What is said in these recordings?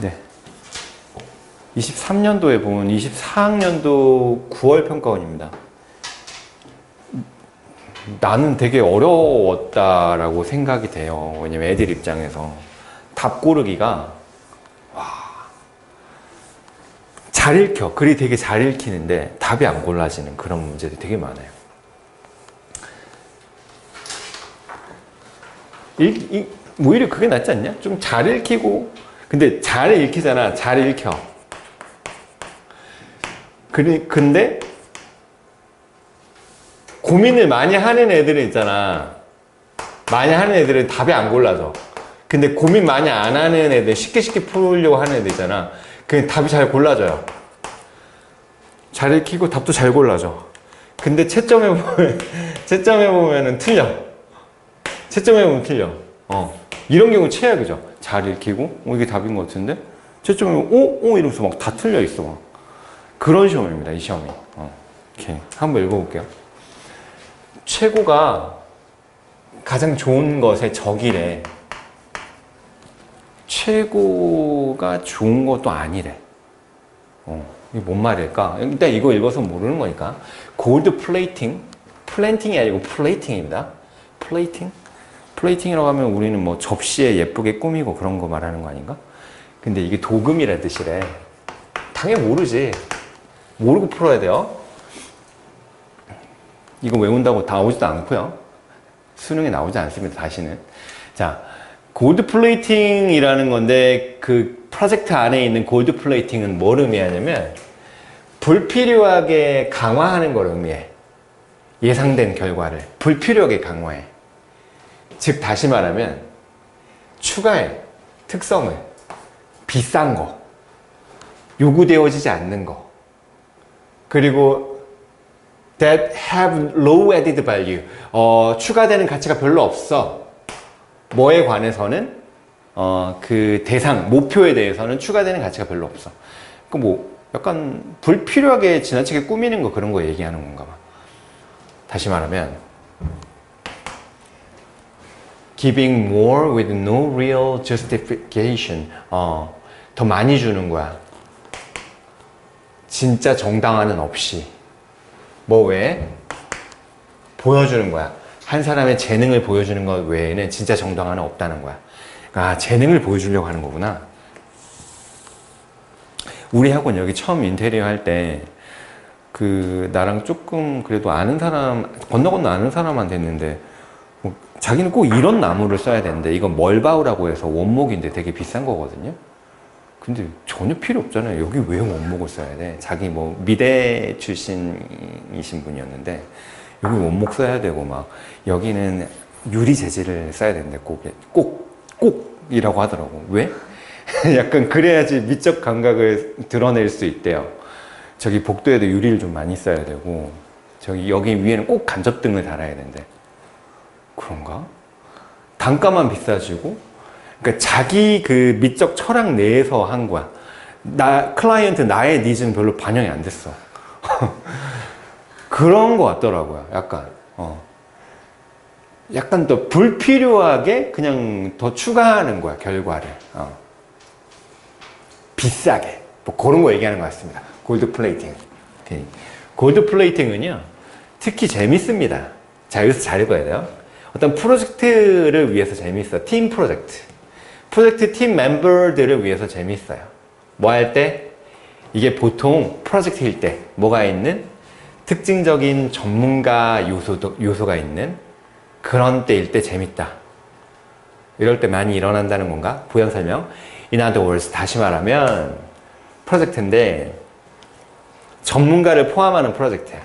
네. 23년도에 보면 24학년도 9월 평가원입니다. 나는 되게 어려웠다라고 생각이 돼요. 왜냐면 애들 입장에서 답 고르기가 잘 읽혀. 글이 되게 잘 읽히는데 답이 안 골라지는 그런 문제들이 되게 많아요. 오히려 그게 낫지 않냐? 좀 잘 읽히고, 근데 잘 읽히잖아. 잘 읽혀. 근데 고민을 많이 하는 애들은 있잖아. 많이 하는 애들은 답이 안 골라져. 근데 고민 많이 안 하는 애들, 쉽게 풀려고 하는 애들 있잖아. 그 답이 잘 골라져요. 잘 읽히고 답도 잘 골라져. 근데 채점해 보면은 틀려. 채점해 보면 틀려. 이런 경우 최악이죠. 잘 읽히고, 이게 답인 것 같은데 채점해 보면 이러면서 막 다 틀려 있어. 막. 그런 시험입니다. 이 시험이. 이렇게 한번 읽어볼게요. 최고가 가장 좋은 것의 적이래. 최고가 좋은 것도 아니래. 이게 뭔 말일까? 일단 이거 읽어서 모르는 거니까. 골드 플레이팅? 플랜팅이 아니고 플레이팅입니다. 플레이팅? 플레이팅이라고 하면 우리는 뭐 접시에 예쁘게 꾸미고 그런 거 말하는 거 아닌가? 근데 이게 도금이라 뜻이래. 당연히 모르지. 모르고 풀어야 돼요. 이거 외운다고 다 나오지도 않고요. 수능에 나오지 않습니다. 다시는. 자, 골드 플레이팅이라는 건데 그 프로젝트 안에 있는 골드 플레이팅은 뭘 의미하냐면 불필요하게 강화하는 걸 의미해. 예상된 결과를 불필요하게 강화해. 즉 다시 말하면 추가해. 특성을. 비싼 거. 요구되어지지 않는 거. 그리고 that have low added value. 추가되는 가치가 별로 없어. 뭐에 관해서는 그 대상, 목표에 대해서는 추가되는 가치가 별로 없어. 그 뭐 약간 불필요하게 지나치게 꾸미는 거 그런 거 얘기하는 건가 봐. 다시 말하면 giving more with no real justification. 더 많이 주는 거야. 진짜 정당화는 없이. 뭐 외에? 보여주는 거야. 한 사람의 재능을 보여주는 것 외에는 진짜 정당화는 없다는 거야. 아, 재능을 보여주려고 하는 거구나. 우리 학원 여기 처음 인테리어 할 때 나랑 조금 그래도 아는 사람, 건너 아는 사람한테 했는데 자기는 꼭 이런 나무를 써야 되는데 이건 멀바우라고 해서 원목인데 되게 비싼 거거든요. 근데 전혀 필요 없잖아요. 여기 왜 원목을 써야 돼? 자기 뭐 미대 출신이신 분이었는데 여기 원목 써야 되고 막 여기는 유리 재질을 써야 되는데 꼭이라고 하더라고. 왜? 약간 그래야지 미적 감각을 드러낼 수 있대요. 저기 복도에도 유리를 좀 많이 써야 되고 여기 위에는 꼭 간접등을 달아야 된대. 그런가? 단가만 비싸지고 그러니까 자기 그 미적 철학 내에서 한 거야. 클라이언트 나의 니즈는 별로 반영이 안 됐어. 그런 거 같더라고요. 약간 더 불필요하게 그냥 더 추가하는 거야, 결과를. 비싸게. 뭐 그런 거 얘기하는 것 같습니다. 골드 플레이팅. 골드 플레이팅은요, 특히 재밌습니다. 자, 여기서 잘 읽어야 돼요. 어떤 프로젝트를 위해서 재밌어. 팀 프로젝트. 프로젝트 팀 멤버들을 위해서 재밌어요. 뭐 할 때? 이게 보통 프로젝트일 때 뭐가 있는? 특징적인 전문가 요소가 있는 그런 때일 때 재밌다. 이럴 때 많이 일어난다는 건가? 부연 설명. In other words, 다시 말하면 프로젝트인데 전문가를 포함하는 프로젝트야.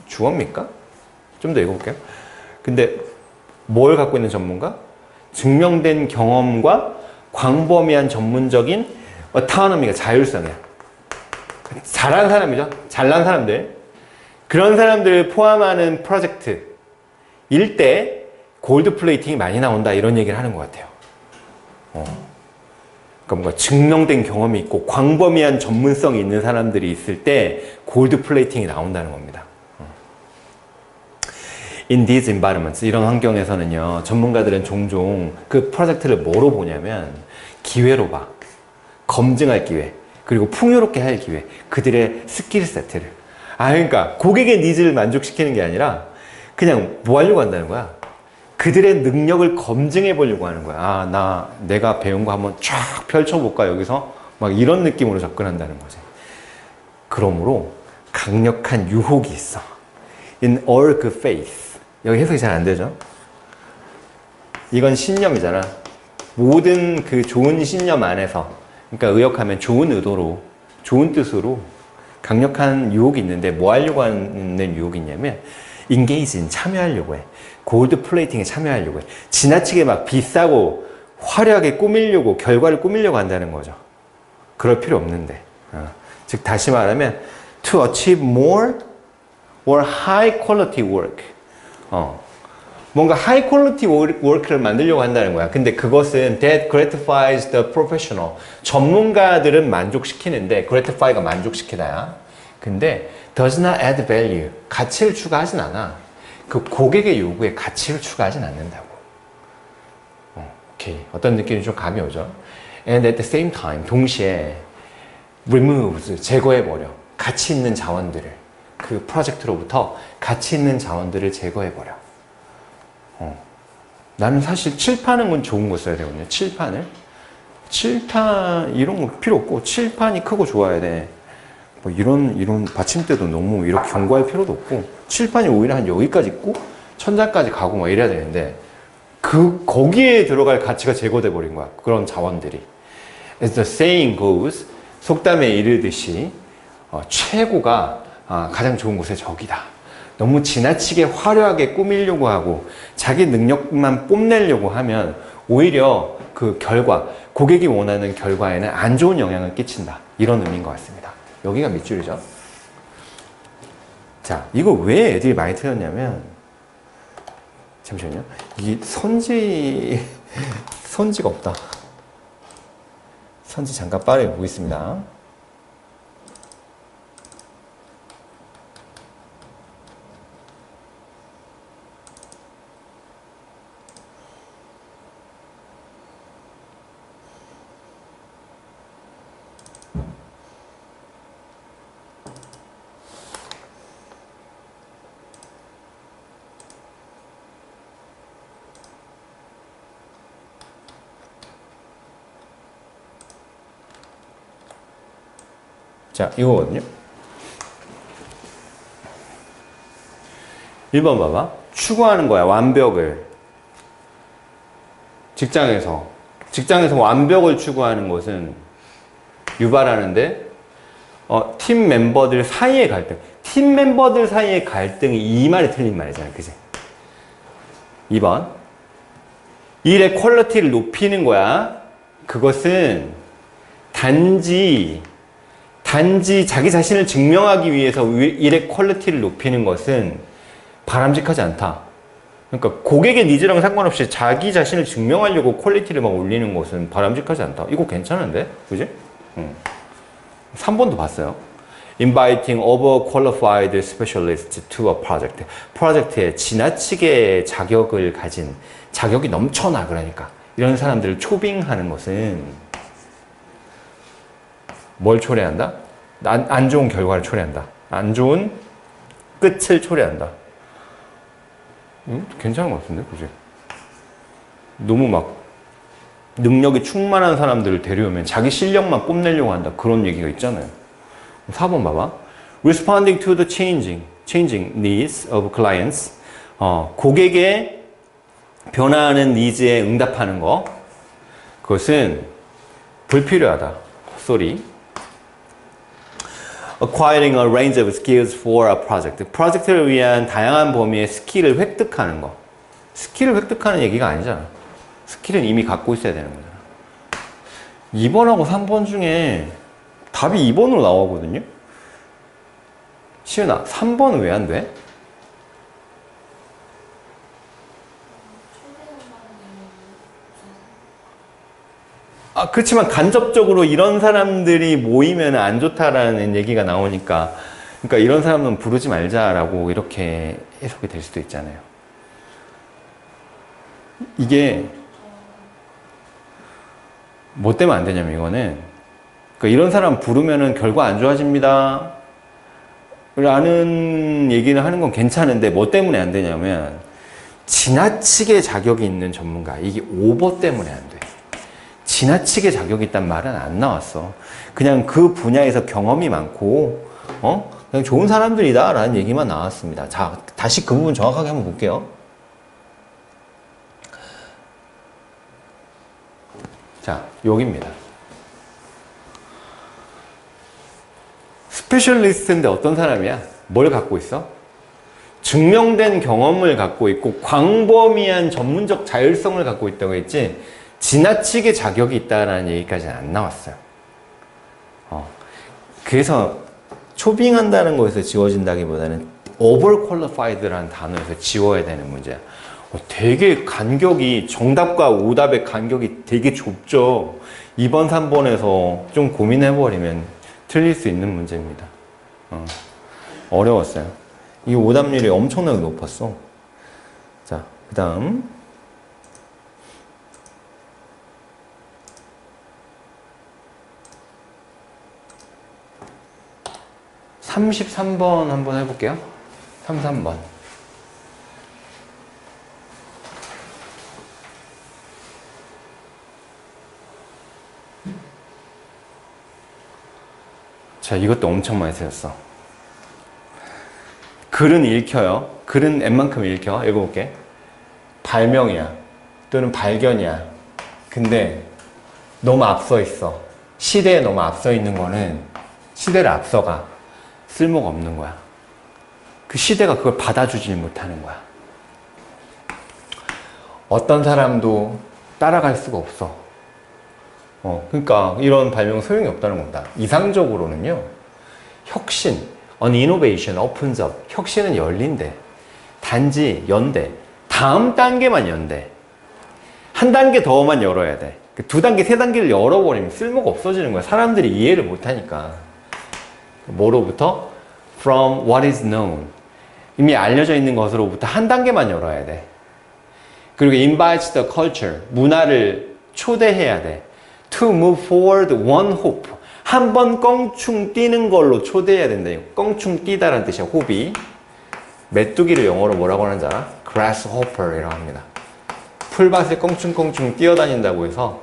주어입니까? 좀 더 읽어볼게요. 근데 뭘 갖고 있는 전문가? 증명된 경험과 광범위한 전문적인 autonomy가 자율성이야. 잘하는 사람이죠. 잘난 사람들. 그런 사람들을 포함하는 프로젝트일 때 골드 플레이팅이 많이 나온다 이런 얘기를 하는 것 같아요. 그러니까 뭔가 증명된 경험이 있고 광범위한 전문성이 있는 사람들이 있을 때 골드 플레이팅이 나온다는 겁니다. In these environments, 이런 환경에서는요, 전문가들은 종종 그 프로젝트를 뭐로 보냐면 기회로 봐. 검증할 기회, 그리고 풍요롭게 할 기회, 그들의 스킬 세트를. 그러니까 고객의 니즈를 만족시키는 게 아니라 그냥 뭐 하려고 한다는 거야? 그들의 능력을 검증해 보려고 하는 거야. 내가 배운 거 한번 쫙 펼쳐볼까, 여기서? 막 이런 느낌으로 접근한다는 거지. 그러므로 강력한 유혹이 있어. In all good faith. 여기 해석이 잘 안 되죠? 이건 신념이잖아. 모든 그 좋은 신념 안에서, 그러니까 의역하면 좋은 의도로, 좋은 뜻으로 강력한 유혹이 있는데 뭐 하려고 하는 유혹이 있냐면 engage in, 참여하려고 해. 골드 플레이팅에 참여하려고 해. 지나치게 막 비싸고 화려하게 꾸미려고, 결과를 꾸미려고 한다는 거죠. 그럴 필요 없는데. 즉 다시 말하면 to achieve more or high quality work. 뭔가 high quality work를 만들려고 한다는 거야. 근데 그것은 that gratifies the professional. 전문가들은 만족시키는데, gratify가 만족시키다야. 근데 does not add value. 가치를 추가하진 않아. 그 고객의 요구에 가치를 추가하진 않는다고. 오케이. 어떤 느낌이 좀 감이 오죠? And at the same time, 동시에 removes, 제거해버려. 가치 있는 자원들을. 그 프로젝트로부터 가치 있는 자원들을 제거해버려. 나는 사실 칠판은 건 좋은 거 써야 되거든요. 칠판 이런 거 필요 없고, 칠판이 크고 좋아야 돼. 뭐 이런 받침대도 너무 이렇게 견고할 필요도 없고, 칠판이 오히려 한 여기까지 있고 천장까지 가고 막 이래야 되는데, 거기에 들어갈 가치가 제거돼 버린 거야. 그런 자원들이. As the saying goes, 속담에 이르듯이 최고가 가장 좋은 곳의 적이다. 너무 지나치게 화려하게 꾸미려고 하고 자기 능력만 뽐내려고 하면 오히려 그 결과, 고객이 원하는 결과에는 안 좋은 영향을 끼친다. 이런 의미인 것 같습니다. 여기가 밑줄이죠. 자, 이거 왜 애들이 많이 틀렸냐면, 잠시만요. 이 선지가 없다. 선지 잠깐 빠르게 보겠습니다. 자, 이거거든요. 1번 봐봐. 추구하는 거야, 완벽을. 직장에서 완벽을 추구하는 것은 유발하는데, 팀 멤버들 사이의 갈등. 팀 멤버들 사이의 갈등이 이 말이 틀린 말이잖아. 그지? 2번. 일의 퀄리티를 높이는 거야. 그것은 단지 자기 자신을 증명하기 위해서 일의 퀄리티를 높이는 것은 바람직하지 않다. 그러니까 고객의 니즈랑 상관없이 자기 자신을 증명하려고 퀄리티를 막 올리는 것은 바람직하지 않다. 이거 괜찮은데? 그지? 3번도 봤어요. Inviting overqualified specialists to a project. 프로젝트에 지나치게 자격을 가진, 자격이 넘쳐나, 그러니까 이런 사람들을 초빙하는 것은 뭘 초래한다? 안 좋은 결과를 초래한다. 안 좋은 끝을 초래한다. 괜찮은 것 같은데, 그지? 너무 막 능력이 충만한 사람들을 데려오면 자기 실력만 뽐내려고 한다. 그런 얘기가 있잖아요. 4번 봐봐. Responding to the changing needs of clients. 고객의 변화하는 니즈에 응답하는 거. 그것은 불필요하다. 헛소리. Acquiring a range of skills for a project. 프로젝트를 위한 다양한 범위의 스킬을 획득하는 거. 스킬을 획득하는 얘기가 아니잖아. 스킬은 이미 갖고 있어야 되는 거잖아. 2번하고 3번 중에 답이 2번으로 나오거든요. 시은아, 3번은 왜 안 돼? 그렇지만 간접적으로 이런 사람들이 모이면 안 좋다라는 얘기가 나오니까, 그러니까 이런 사람은 부르지 말자라고 이렇게 해석이 될 수도 있잖아요. 이게 뭐 때문에 안 되냐면 이거는 그러니까 이런 사람 부르면은 결과 안 좋아집니다 라는 얘기를 하는 건 괜찮은데 뭐 때문에 안 되냐면 지나치게 자격이 있는 전문가, 이게 오버 때문에 안 돼. 지나치게 자격이 있단 말은 안 나왔어. 그냥 그 분야에서 경험이 많고 그냥 좋은 사람들이다 라는 얘기만 나왔습니다. 자, 다시 그 부분 정확하게 한번 볼게요. 자, 여기입니다. 스페셜리스트인데 어떤 사람이야? 뭘 갖고 있어? 증명된 경험을 갖고 있고 광범위한 전문적 자율성을 갖고 있다고 했지 지나치게 자격이 있다라는 얘기까지는 안 나왔어요. 그래서 초빙한다는 거에서 지워진다기보다는 overqualified라는 단어에서 지워야 되는 문제야. 되게 간격이 정답과 오답의 간격이 되게 좁죠. 2번, 3번에서 좀 고민해버리면 틀릴 수 있는 문제입니다. 어려웠어요. 이 오답률이 엄청나게 높았어. 자, 그 다음 33번 한번 해볼게요. 33번. 자, 이것도 엄청 많이 쓰였어. 글은 읽혀요. 글은 웬만큼 읽혀. 읽어볼게. 발명이야. 또는 발견이야. 근데 너무 앞서 있어. 시대에 너무 앞서 있는 거는 시대를 앞서가. 쓸모가 없는 거야. 그 시대가 그걸 받아주질 못하는 거야. 어떤 사람도 따라갈 수가 없어. 그러니까 이런 발명은 소용이 없다는 겁니다. 이상적으로는요, 혁신, an innovation opens up. 혁신은 열린대. 단지 연대. 다음 단계만 연대. 한 단계 더만 열어야 돼. 두 단계, 세 단계를 열어버리면 쓸모가 없어지는 거야. 사람들이 이해를 못하니까. 뭐로부터? From what is known. 이미 알려져 있는 것으로부터 한 단계만 열어야 돼. 그리고 invites the culture. 문화를 초대해야 돼. To move forward one hope. 한 번 껑충 뛰는 걸로 초대해야 된다. 껑충 뛰다라는 뜻이야. 호비. 메뚜기를 영어로 뭐라고 하는지 알아? grasshopper이라고 합니다. 풀밭을 껑충껑충 뛰어다닌다고 해서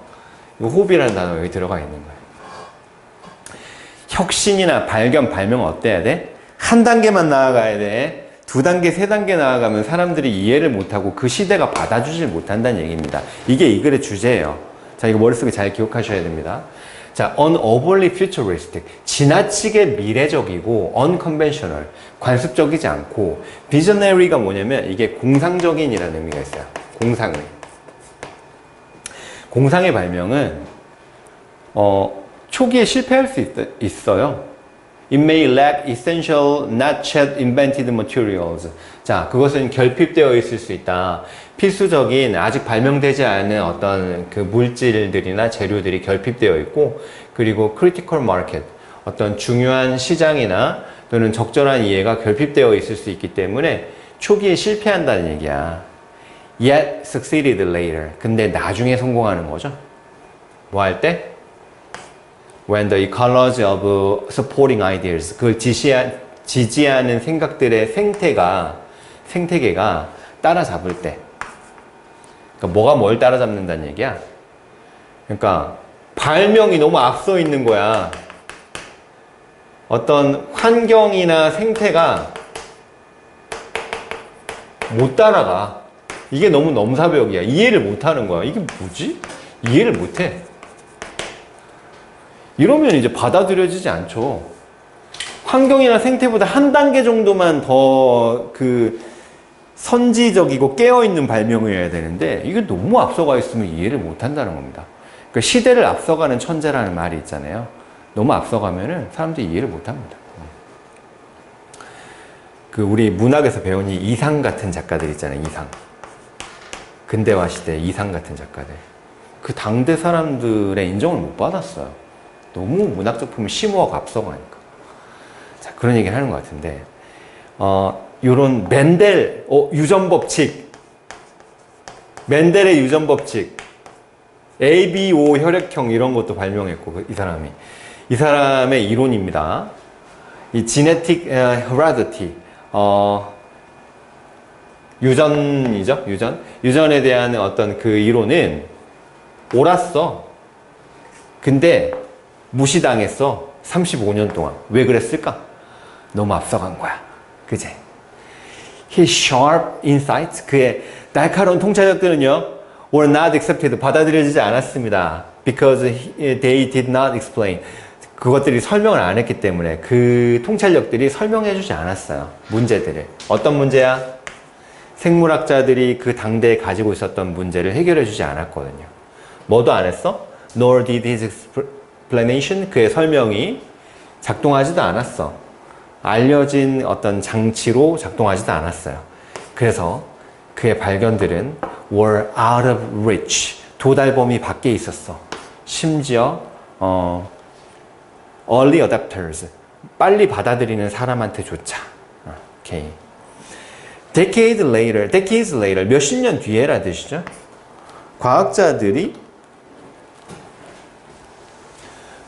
이 호비라는 단어가 여기 들어가 있는 거예요. 혁신이나 발견, 발명은 어때야 돼? 한 단계만 나아가야 돼. 두 단계, 세 단계 나아가면 사람들이 이해를 못하고 그 시대가 받아주질 못한다는 얘기입니다. 이게 이 글의 주제예요. 자, 이거 머릿속에 잘 기억하셔야 됩니다. 자, unoverly futuristic. 지나치게 미래적이고 unconventional. 관습적이지 않고 visionary가 뭐냐면 이게 공상적인이라는 의미가 있어요. 공상의. 공상의 발명은 초기에 실패할 수 있어요. It may lack essential, not yet invented materials. 자, 그것은 결핍되어 있을 수 있다. 필수적인, 아직 발명되지 않은 어떤 그 물질들이나 재료들이 결핍되어 있고, 그리고 critical market, 어떤 중요한 시장이나 또는 적절한 이해가 결핍되어 있을 수 있기 때문에 초기에 실패한다는 얘기야. Yet succeeded later. 근데 나중에 성공하는 거죠. 뭐 할 때? When the ecology of supporting ideas, 그걸 지지하는 생각들의 생태계가 따라잡을 때. 그러니까 뭐가 뭘 따라잡는다는 얘기야? 그러니까 발명이 너무 앞서 있는 거야. 어떤 환경이나 생태가 못 따라가. 이게 너무 넘사벽이야. 이해를 못 하는 거야. 이게 뭐지? 이해를 못 해. 이러면 이제 받아들여지지 않죠. 환경이나 생태보다 한 단계 정도만 더 선지적이고 깨어있는 발명이어야 되는데 이게 너무 앞서가 있으면 이해를 못 한다는 겁니다. 그러니까 시대를 앞서가는 천재라는 말이 있잖아요. 너무 앞서가면은 사람들이 이해를 못 합니다. 우리 문학에서 배운 이 이상 같은 작가들 있잖아요. 이상. 근대화 시대 이상 같은 작가들. 그 당대 사람들의 인정을 못 받았어요. 너무 문학작품이 심오하고 앞서가니까. 자, 그런 얘기를 하는 것 같은데, 요런 맨델, 유전법칙. 멘델의 유전 법칙, ABO 혈액형 이런 것도 발명했고 이 사람이. 이 사람의 이론입니다. 이 genetic heredity, 유전이죠, 유전에 대한 어떤 그 이론은 옳았어. 근데 무시당했어. 35년 동안. 왜 그랬을까? 너무 앞서간 거야. 그지? His sharp insights, 그의 날카로운 통찰력들은요, were not accepted, 받아들여지지 않았습니다. Because they did not explain. 그것들이 설명을 안 했기 때문에 그 통찰력들이 설명해 주지 않았어요. 문제들을. 어떤 문제야? 생물학자들이 그 당대에 가지고 있었던 문제를 해결해 주지 않았거든요. 뭐도 안 했어? Nor did his explanation, 그의 설명이 작동하지도 않았어. 알려진 어떤 장치로 작동하지도 않았어요. 그래서 그의 발견들은 were out of reach, 도달 범위 밖에 있었어. 심지어 early adopters, 빨리 받아들이는 사람한테조차. 오케이. decades later, 몇십 년 뒤에라 뜻이죠. 과학자들이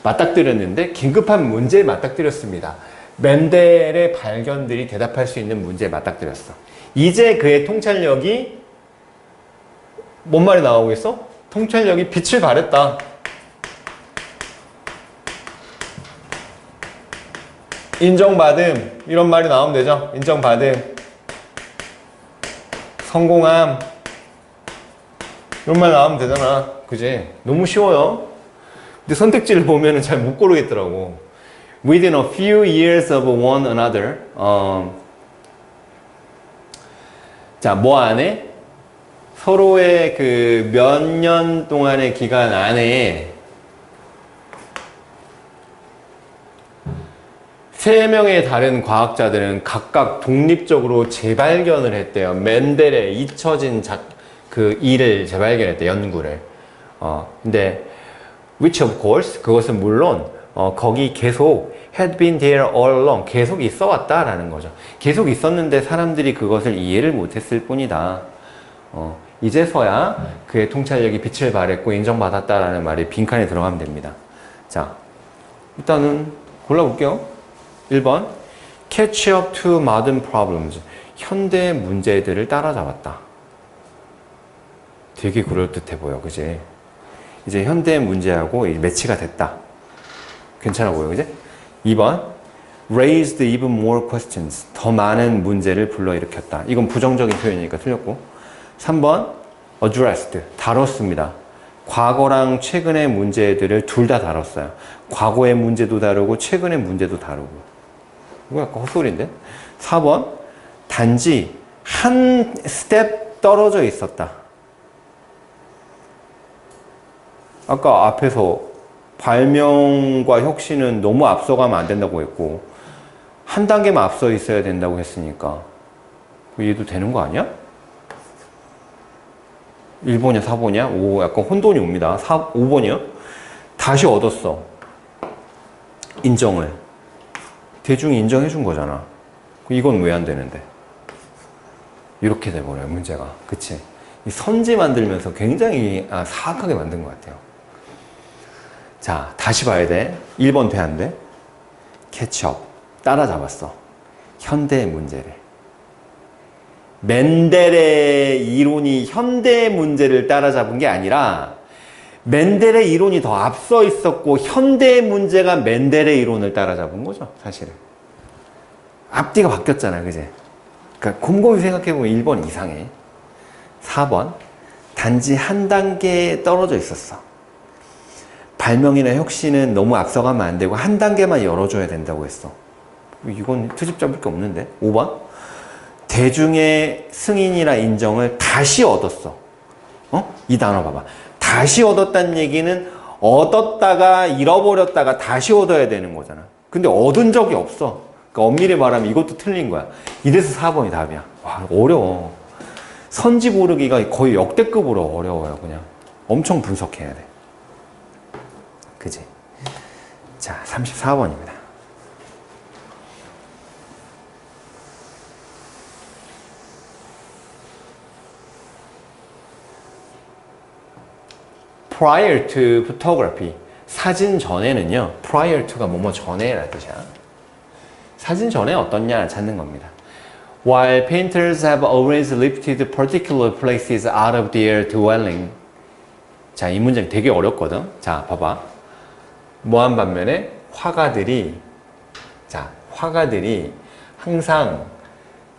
맞닥뜨렸는데 긴급한 문제에 맞닥뜨렸습니다. 멘델의 발견들이 대답할 수 있는 문제에 맞닥뜨렸어. 이제 그의 통찰력이 뭔 말이 나오고 있어? 통찰력이 빛을 발했다. 인정받음, 이런 말이 나오면 되죠. 인정받음, 성공함, 이런 말 나오면 되잖아. 그지? 너무 쉬워요. 근데 선택지를 보면은 잘 못 고르겠더라고. Within a few years of one another. 자, 뭐 안에? 서로의 그 몇 년 동안의 기간 안에 세 명의 다른 과학자들은 각각 독립적으로 재발견을 했대요. 멘델의 잊혀진 그 일을 재발견했대, 연구를. 근데 which of course, 그것은 물론 거기 계속 had been there all along, 계속 있어 왔다라는 거죠. 계속 있었는데 사람들이 그것을 이해를 못했을 뿐이다. 이제서야 그의 통찰력이 빛을 발했고 인정받았다라는 말이 빈칸에 들어가면 됩니다. 자, 일단은 골라볼게요. 1번, catch up to modern problems, 현대 문제들을 따라잡았다. 되게 그럴듯해 보여, 그지? 이제 현대 문제하고 매치가 됐다. 괜찮아 보여, 그지? 2번, raised even more questions, 더 많은 문제를 불러일으켰다. 이건 부정적인 표현이니까 틀렸고. 3번, addressed, 다뤘습니다. 과거랑 최근의 문제들을 둘 다 다뤘어요. 과거의 문제도 다루고 최근의 문제도 다루고. 이거 약간 헛소리인데? 4번, 단지 한 스텝 떨어져 있었다. 아까 앞에서 발명과 혁신은 너무 앞서가면 안 된다고 했고 한 단계만 앞서 있어야 된다고 했으니까 이해도 되는 거 아니야? 1번이야 4번이야? 오, 약간 혼돈이 옵니다. 5번이요? 다시 얻었어. 인정을. 대중이 인정해 준 거잖아. 이건 왜 안 되는데? 이렇게 돼버려요, 문제가. 그치? 이 선지 만들면서 굉장히 사악하게 만든 것 같아요. 자, 다시 봐야 돼. 1번 돼, 안 돼? 캐치업. 따라잡았어. 현대의 문제를. 멘델의 이론이 현대의 문제를 따라잡은 게 아니라 멘델의 이론이 더 앞서 있었고 현대의 문제가 멘델의 이론을 따라잡은 거죠, 사실은. 앞뒤가 바뀌었잖아, 그제? 그러니까 곰곰이 생각해보면 1번 이상해. 4번, 단지 한 단계 떨어져 있었어. 발명이나 혁신은 너무 앞서가면 안 되고 한 단계만 열어줘야 된다고 했어. 이건 트집 잡을 게 없는데. 5번, 대중의 승인이나 인정을 다시 얻었어. 이 단어 봐봐. 다시 얻었다는 얘기는 얻었다가 잃어버렸다가 다시 얻어야 되는 거잖아. 근데 얻은 적이 없어. 그러니까 엄밀히 말하면 이것도 틀린 거야. 이래서 4번이 답이야. 와, 어려워. 선지 고르기가 거의 역대급으로 어려워요, 그냥. 엄청 분석해야 돼. 그지? 자, 34번입니다. prior to photography. 사진 전에는요. prior to가 뭐뭐 전에라는 뜻이야. 사진 전에 어떻냐 찾는 겁니다. While painters have always lifted particular places out of their dwelling. 자, 이 문장 되게 어렵거든. 자, 봐봐. 뭐한 반면에 화가들이 항상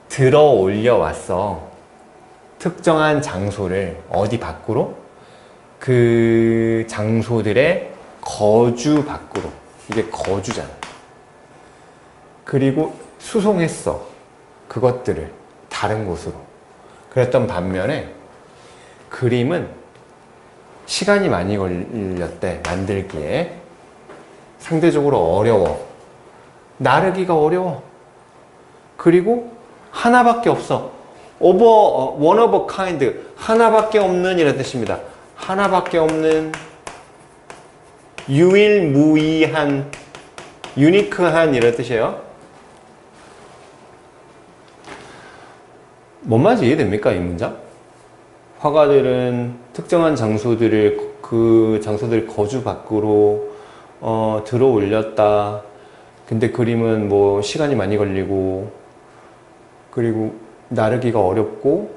들어 올려 왔어. 특정한 장소를 어디 밖으로? 그 장소들의 거주 밖으로. 이게 거주잖아. 그리고 수송했어. 그것들을 다른 곳으로. 그랬던 반면에 그림은 시간이 많이 걸렸대. 만들기에. 상대적으로 어려워. 나르기가 어려워. 그리고 하나밖에 없어. one of a kind. 하나밖에 없는 이라는 뜻입니다. 하나밖에 없는 유일무이한 유니크한 이라는 뜻이에요. 뭔 말인지 이해됩니까? 이 문장? 화가들은 특정한 장소들을 그 장소들 거주 밖으로 들어 올렸다. 근데 그림은 뭐 시간이 많이 걸리고 그리고 나르기가 어렵고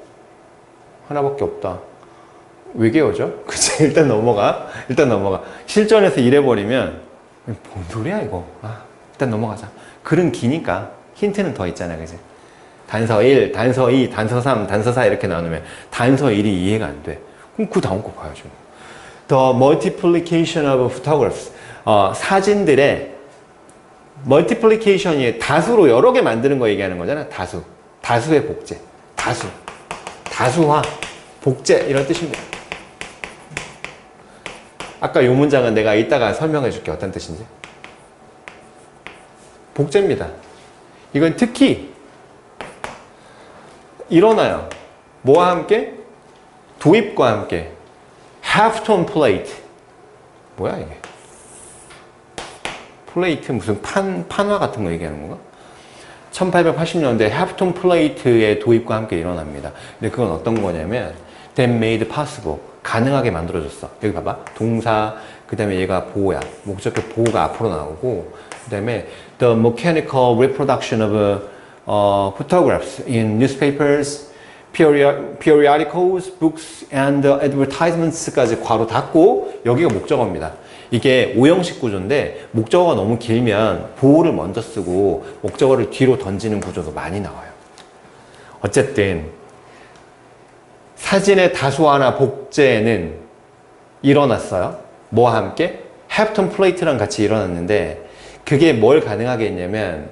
하나밖에 없다. 외계어죠? 그치? 일단 넘어가. 실전에서 이래버리면 뭔 소리야 이거. 일단 넘어가자. 글은 기니까 힌트는 더 있잖아. 그치? 단서 1, 단서 2, 단서 3, 단서 4 이렇게 나누면 단서 1이 이해가 안 돼. 그럼 그 다음 거 봐야죠. The multiplication of photographs. 사진들의 multiplication이 다수로 여러 개 만드는 거 얘기하는 거잖아. 다수의 복제. 다수화. 복제 이런 뜻입니다. 아까 이 문장은 내가 이따가 설명해 줄게. 어떤 뜻인지. 복제입니다. 이건 특히 일어나요. 뭐와 함께? 도입과 함께. halftone plate. 뭐야 이게? 플레이트 무슨 판화 같은 거 얘기하는 건가? 1880년대 halftone plate의 도입과 함께 일어납니다. 근데 그건 어떤 거냐면 that made possible. 가능하게 만들어줬어. 여기 봐봐. 동사, 그 다음에 얘가 보호야. 목적격 보호가 앞으로 나오고, 그 다음에 the mechanical reproduction of photographs in newspapers, periodicals, books, and advertisements까지 괄호 닫고 여기가 목적어입니다. 이게 오형식 구조인데 목적어가 너무 길면 보호를 먼저 쓰고 목적어를 뒤로 던지는 구조도 많이 나와요. 어쨌든 사진의 다수화나 복제는 일어났어요. 뭐와 함께? halftone plate랑 같이 일어났는데 그게 뭘 가능하게 했냐면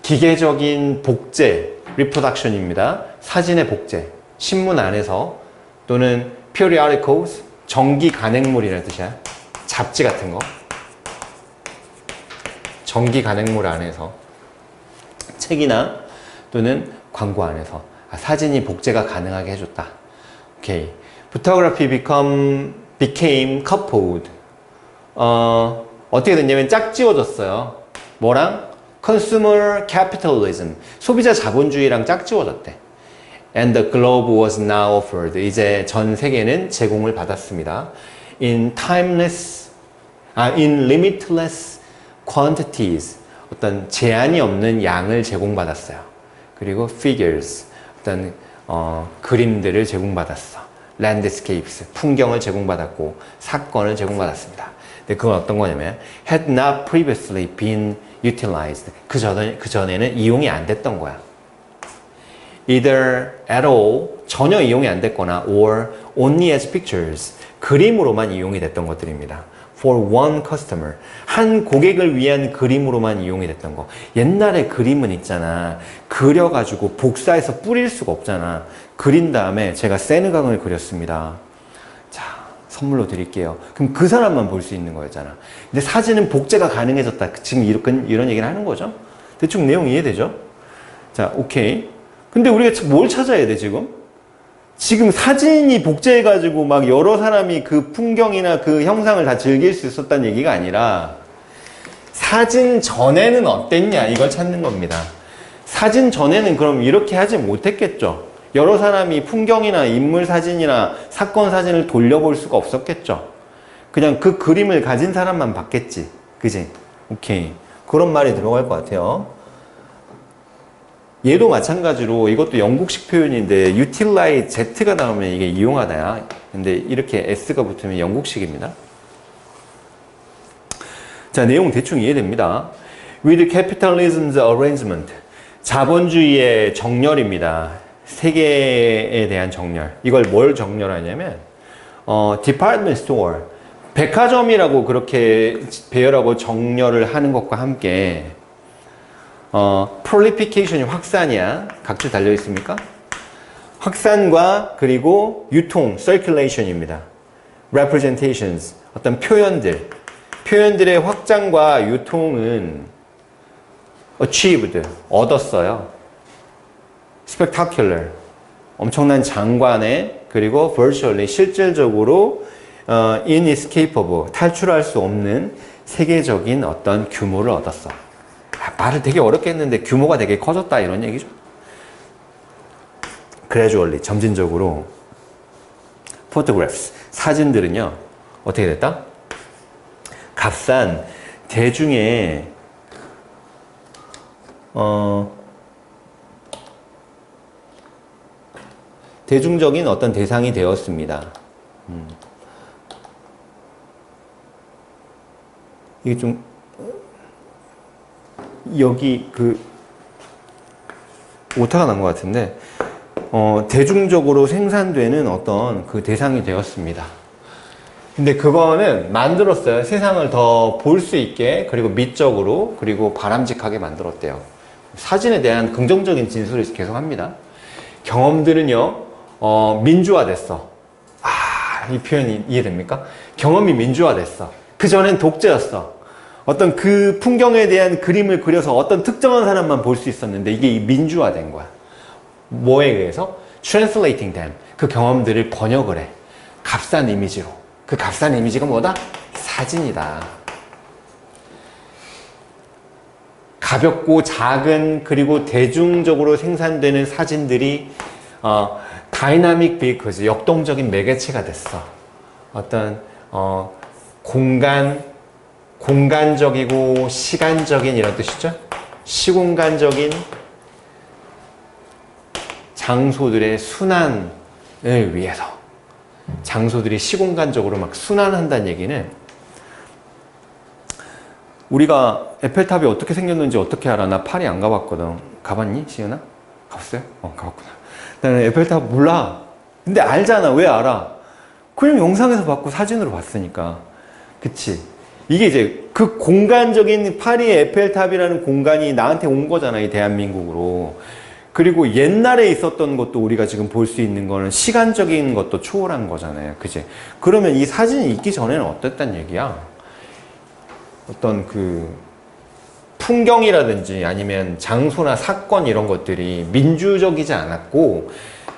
기계적인 복제, reproduction입니다. 사진의 복제, 신문 안에서 또는 periodicals, 정기 간행물이라는 뜻이야. 잡지 같은 거. 정기 간행물 안에서 책이나 또는 광고 안에서 사진이 복제가 가능하게 해줬다. 오케이. Photography became coupled. 어떻게 됐냐면 짝지워졌어요. 뭐랑? Consumer capitalism. 소비자 자본주의랑 짝지워졌대. And the globe was now offered. 이제 전 세계는 제공을 받았습니다. In limitless quantities. 어떤 제한이 없는 양을 제공받았어요. 그리고 figures. 어떤 그림들을 제공받았어. landscapes. 풍경을 제공받았고 사건을 제공받았습니다. 근데 그건 어떤 거냐면 had not previously been utilized. 그 전에는 이용이 안 됐던 거야. Either at all. 전혀 이용이 안 됐거나 or only as pictures. 그림으로만 이용이 됐던 것들입니다. For one customer. 한 고객을 위한 그림으로만 이용이 됐던 거. 옛날에 그림은 있잖아. 그려가지고 복사해서 뿌릴 수가 없잖아. 그린 다음에 제가 세느강을 그렸습니다. 자, 선물로 드릴게요. 그럼 그 사람만 볼 수 있는 거였잖아. 근데 사진은 복제가 가능해졌다. 지금 이런 얘기를 하는 거죠. 대충 내용 이해되죠? 자, 오케이. 근데 우리가 뭘 찾아야 돼, 지금? 지금 사진이 복제해가지고 막 여러 사람이 그 풍경이나 그 형상을 다 즐길 수 있었다는 얘기가 아니라 사진 전에는 어땠냐 이걸 찾는 겁니다. 사진 전에는 그럼 이렇게 하지 못했겠죠. 여러 사람이 풍경이나 인물 사진이나 사건 사진을 돌려볼 수가 없었겠죠. 그냥 그 그림을 가진 사람만 받겠지. 그지? 오케이. 그런 말이 들어갈 것 같아요. 얘도 마찬가지로 이것도 영국식 표현인데 utilize Z가 나오면 이게 이용하다야. 근데 이렇게 S가 붙으면 영국식입니다. 자, 내용 대충 이해됩니다. With capitalism's arrangement. 자본주의의 정렬입니다. 세계에 대한 정렬. 이걸 뭘 정렬하냐면 department store. 백화점이라고 그렇게 배열하고 정렬을 하는 것과 함께 prolification이 확산이야. 각주 달려 있습니까? 확산과 그리고 유통, circulation입니다. representations, 어떤 표현들의 확장과 유통은 achieved, 얻었어요. spectacular, 엄청난 장관의, 그리고 virtually, 실질적으로 inescapable, 탈출할 수 없는 세계적인 어떤 규모를 얻었어. 말을 되게 어렵게 했는데 규모가 되게 커졌다 이런 얘기죠. gradually, 점진적으로. photographs, 사진들은요 어떻게 됐다? 값싼 대중의 대중적인 어떤 대상이 되었습니다. 이게 좀 여기 그 오타가 난 것 같은데 대중적으로 생산되는 어떤 그 대상이 되었습니다. 근데 그거는 만들었어요. 세상을 더 볼 수 있게, 그리고 미적으로, 그리고 바람직하게 만들었대요. 사진에 대한 긍정적인 진술을 계속 합니다. 경험들은요 민주화됐어. 이 표현이 이해됩니까? 경험이 민주화됐어. 그전엔 독재였어. 어떤 그 풍경에 대한 그림을 그려서 어떤 특정한 사람만 볼 수 있었는데 이게 민주화된 거야. 뭐에 의해서? Translating them. 그 경험들을 번역을 해. 값싼 이미지로. 그 값싼 이미지가 뭐다? 사진이다. 가볍고 작은 그리고 대중적으로 생산되는 사진들이 다이나믹 베이커즈, 역동적인 매개체가 됐어. 어떤 공간적이고 시간적인 이런 뜻이죠. 시공간적인 장소들의 순환을 위해서, 장소들이 시공간적으로 막 순환한다는 얘기는, 우리가 에펠탑이 어떻게 생겼는지 어떻게 알아? 나 파리 안 가봤거든. 가봤니? 시은아? 가봤어요? 가봤구나. 나는 에펠탑 몰라. 근데 알잖아. 왜 알아? 그냥 영상에서 봤고 사진으로 봤으니까. 그치? 이게 이제 그 공간적인 파리의 에펠탑이라는 공간이 나한테 온 거잖아, 이 대한민국으로. 그리고 옛날에 있었던 것도 우리가 지금 볼 수 있는 거는 시간적인 것도 초월한 거잖아요. 그치? 그러면 이 사진이 있기 전에는 어땠단 얘기야? 어떤 그 풍경이라든지 아니면 장소나 사건 이런 것들이 민주적이지 않았고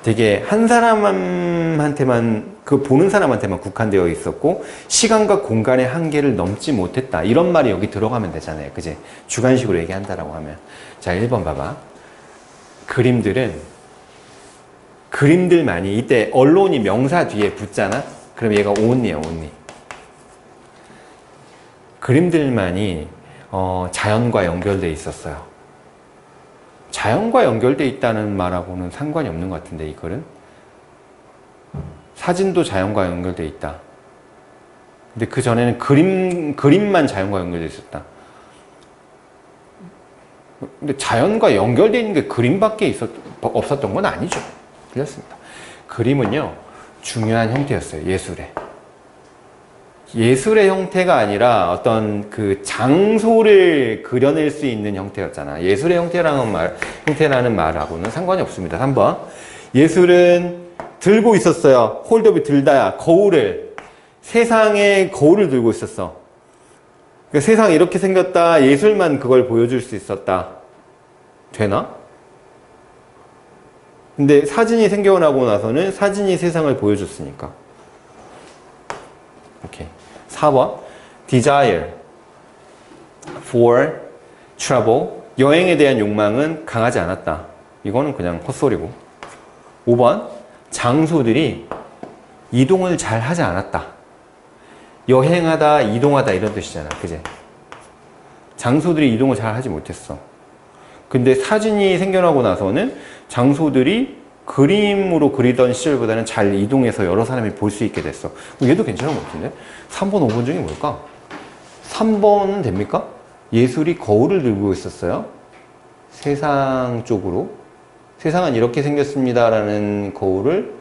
되게 한 사람한테만, 그 보는 사람한테만 국한되어 있었고 시간과 공간의 한계를 넘지 못했다. 이런 말이 여기 들어가면 되잖아요. 그지? 주관식으로 얘기한다라고 하면. 자, 1번 봐봐. 그림들만이, 이때 언론이 명사 뒤에 붙잖아? 그럼 얘가 only야, only. 그림들만이 자연과 연결되어 있었어요. 자연과 연결되어 있다는 말하고는 상관이 없는 것 같은데, 이 글은. 사진도 자연과 연결되어 있다. 근데 그 전에는 그림만 자연과 연결되어 있었다. 근데 자연과 연결되어 있는 게 그림밖에 없었던 건 아니죠. 틀렸습니다. 그림은요, 중요한 형태였어요. 예술의 형태가 아니라 어떤 그 장소를 그려낼 수 있는 형태였잖아. 예술의 형태라는 말하고는 상관이 없습니다. 3번. 예술은 들고 있었어요. 홀더비 들다야. 거울을. 세상에 거울을 들고 있었어. 그러니까 세상이 이렇게 생겼다. 예술만 그걸 보여줄 수 있었다. 되나? 근데 사진이 생겨나고 나서는 사진이 세상을 보여줬으니까. 오케이. 4번. Desire for travel. 여행에 대한 욕망은 강하지 않았다. 이거는 그냥 헛소리고. 5번. 장소들이 이동을 잘 하지 않았다. 여행하다, 이동하다 이런 뜻이잖아. 그제? 장소들이 이동을 잘 하지 못했어. 근데 사진이 생겨나고 나서는 장소들이 그림으로 그리던 시절보다는 잘 이동해서 여러 사람이 볼 수 있게 됐어. 얘도 괜찮은 것 같은데? 3번, 5번 중에 뭘까? 3번은 됩니까? 예술이 거울을 들고 있었어요. 세상 쪽으로. 세상은 이렇게 생겼습니다. 라는 거울을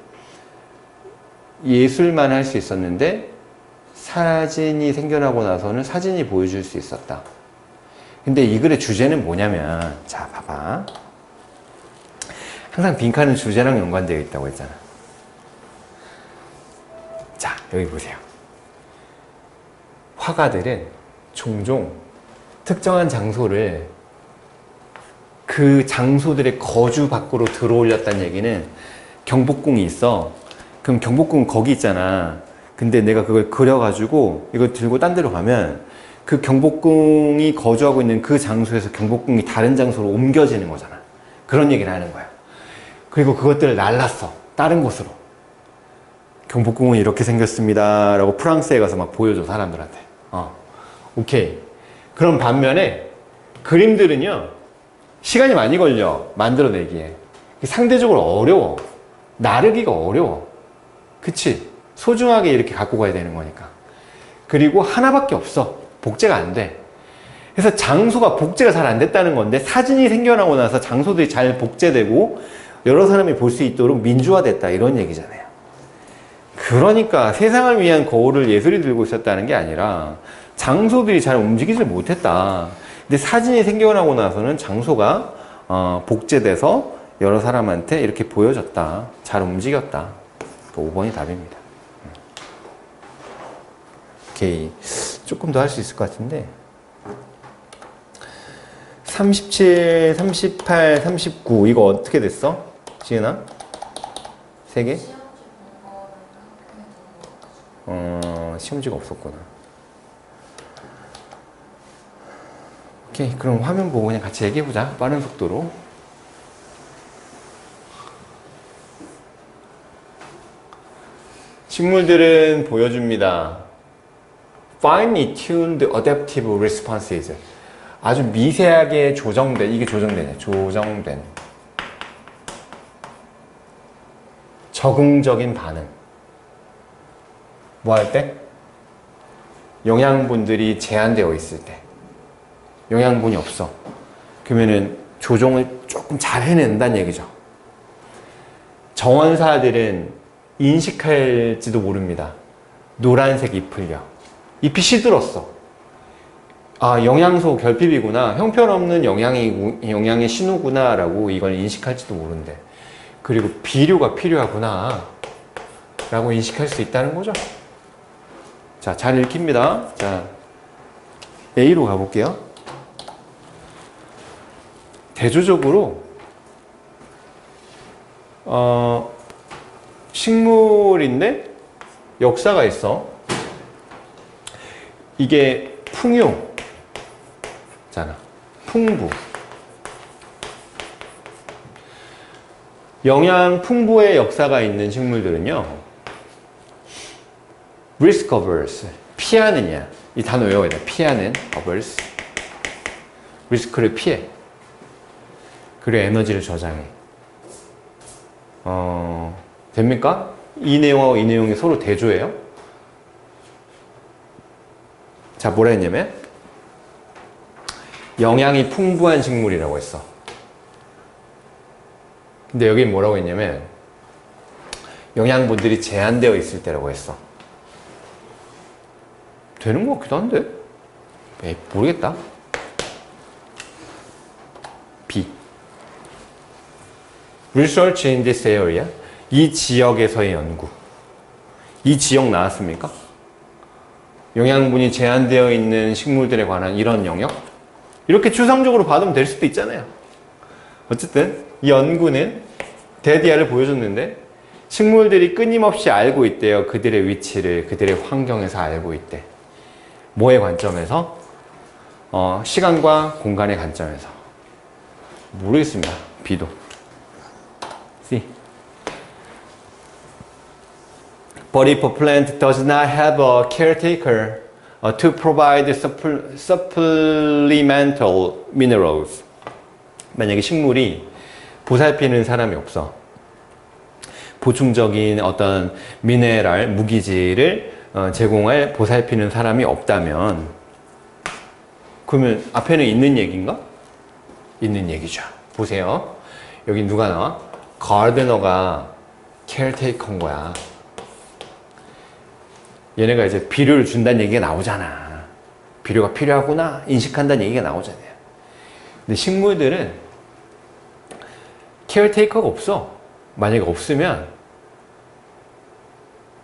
예술만 할 수 있었는데 사진이 생겨나고 나서는 사진이 보여줄 수 있었다. 근데 이 글의 주제는 뭐냐면, 자, 봐봐. 항상 빈칸은 주제랑 연관되어 있다고 했잖아. 자, 여기 보세요. 화가들은 종종 특정한 장소를 그 장소들의 거주 밖으로 들어올렸다는 얘기는 경복궁이 있어. 그럼 경복궁 거기 있잖아. 근데 내가 그걸 그려가지고 이걸 들고 딴 데로 가면 그 경복궁이 거주하고 있는 그 장소에서 경복궁이 다른 장소로 옮겨지는 거잖아. 그런 얘기를 하는 거야. 그리고 그것들을 날랐어. 다른 곳으로. 경복궁은 이렇게 생겼습니다. 라고 프랑스에 가서 막 보여줘, 사람들한테. 오케이. 그럼 반면에 그림들은요, 시간이 많이 걸려. 만들어내기에. 상대적으로 어려워. 나르기가 어려워. 그치? 소중하게 이렇게 갖고 가야 되는 거니까. 그리고 하나밖에 없어. 복제가 안 돼. 그래서 장소가 복제가 잘 안 됐다는 건데, 사진이 생겨나고 나서 장소들이 잘 복제되고 여러 사람이 볼 수 있도록 민주화됐다, 이런 얘기잖아요. 그러니까 세상을 위한 거울을 예술이 들고 있었다는 게 아니라 장소들이 잘 움직이질 못했다. 근데 사진이 생겨나고 나서는 장소가 복제돼서 여러 사람한테 이렇게 보여졌다. 잘 움직였다. 5번이 답입니다. 오케이. 조금 더 할 수 있을 것 같은데. 37, 38, 39 이거 어떻게 됐어? 지은아? 3개? 시험지가 없었구나. 오케이. 그럼 화면 보고 그냥 같이 얘기해보자. 빠른 속도로. 식물들은 보여줍니다. Finely tuned adaptive responses. 아주 미세하게 조정된, 이게 조정되네. 조정된. 적응적인 반응. 뭐 할 때? 영양분들이 제한되어 있을 때. 영양분이 없어. 그러면은 조종을 조금 잘 해낸다는 얘기죠. 정원사들은 인식할지도 모릅니다. 노란색 잎을요. 잎이 시들었어. 아, 영양소 결핍이구나. 형편없는 영양의 신호구나 라고 이걸 인식할지도 모른대. 그리고 비료가 필요하구나 라고 인식할 수 있다는 거죠. 자, 잘 읽힙니다. 자, A로 가볼게요. 대조적으로 식물인데 역사가 있어. 이게 풍요잖아. 풍부. 영양 풍부의 역사가 있는 식물들은요, risk averse, 피하느냐. 이 단어 외워야 돼. 피하는, averse. 리스크를 피해. 그리고 에너지를 저장해. 됩니까? 이 내용하고 이 내용이 서로 대조해요. 자, 뭐라 했냐면 영양이 풍부한 식물이라고 했어. 근데 여기 뭐라고 했냐면 영양분들이 제한되어 있을 때라고 했어. 되는 것 같기도 한데? 에이, 모르겠다. B. Research in this area. 이 지역에서의 연구. 이 지역 나왔습니까? 영양분이 제한되어 있는 식물들에 관한 이런 영역? 이렇게 추상적으로 받으면 될 수도 있잖아요. 어쨌든 이 연구는 데디아를 보여줬는데 식물들이 끊임없이 알고 있대요. 그들의 위치를 그들의 환경에서 알고 있대. 뭐의 관점에서? 시간과 공간의 관점에서. 모르겠습니다. B도. C. But if a plant does not have a caretaker to provide supplemental minerals. 만약에 식물이 보살피는 사람이 없어. 보충적인 어떤 미네랄, 무기질을 제공할 보살피는 사람이 없다면 그러면 앞에는 있는 얘기인가? 있는 얘기죠. 보세요. 여기 누가 나와? 가르데너가 케어테이커인 거야. 얘네가 이제 비료를 준다는 얘기가 나오잖아. 비료가 필요하구나 인식한다는 얘기가 나오잖아요. 근데 식물들은 케어테이커가 없어. 만약에 없으면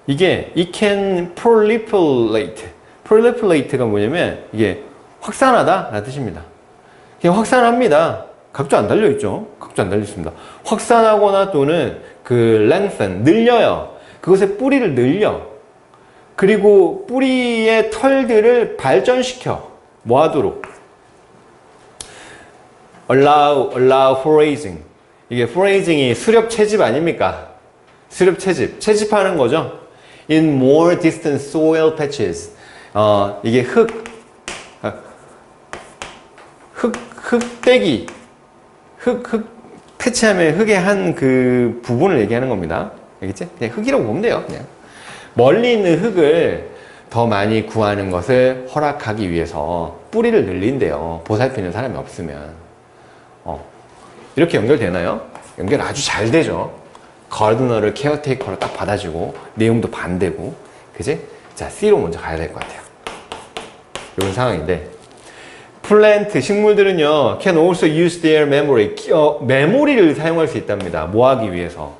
이게 it can proliferate. proliferate가 뭐냐면 이게 확산하다 라는 뜻입니다. 그냥 확산합니다. 각도 안 달려있죠. 각도 안 달려있습니다. 확산하거나 또는 그 lengthen, 늘려요. 그것의 뿌리를 늘려. 그리고 뿌리의 털들을 발전시켜. 뭐 하도록? allow foraging. 이게 foraging이 수렵 채집 아닙니까? 수렵 채집. 채집하는 거죠. In more distant soil patches. 이게 흙대기. 패치하면 흙의 한 그 부분을 얘기하는 겁니다. 알겠지? 그냥 흙이라고 보면 돼요. 그냥. 멀리 있는 흙을 더 많이 구하는 것을 허락하기 위해서 뿌리를 늘린대요. 보살피는 사람이 없으면. 이렇게 연결되나요? 연결 아주 잘 되죠. 가르드너를 케어테이커로 딱 받아주고 내용도 반대고 그지? 자, C로 먼저 가야 될 것 같아요. 이런 상황인데 플랜트, 식물들은요 can also use their memory 메모리를 사용할 수 있답니다. 뭐 하기 위해서?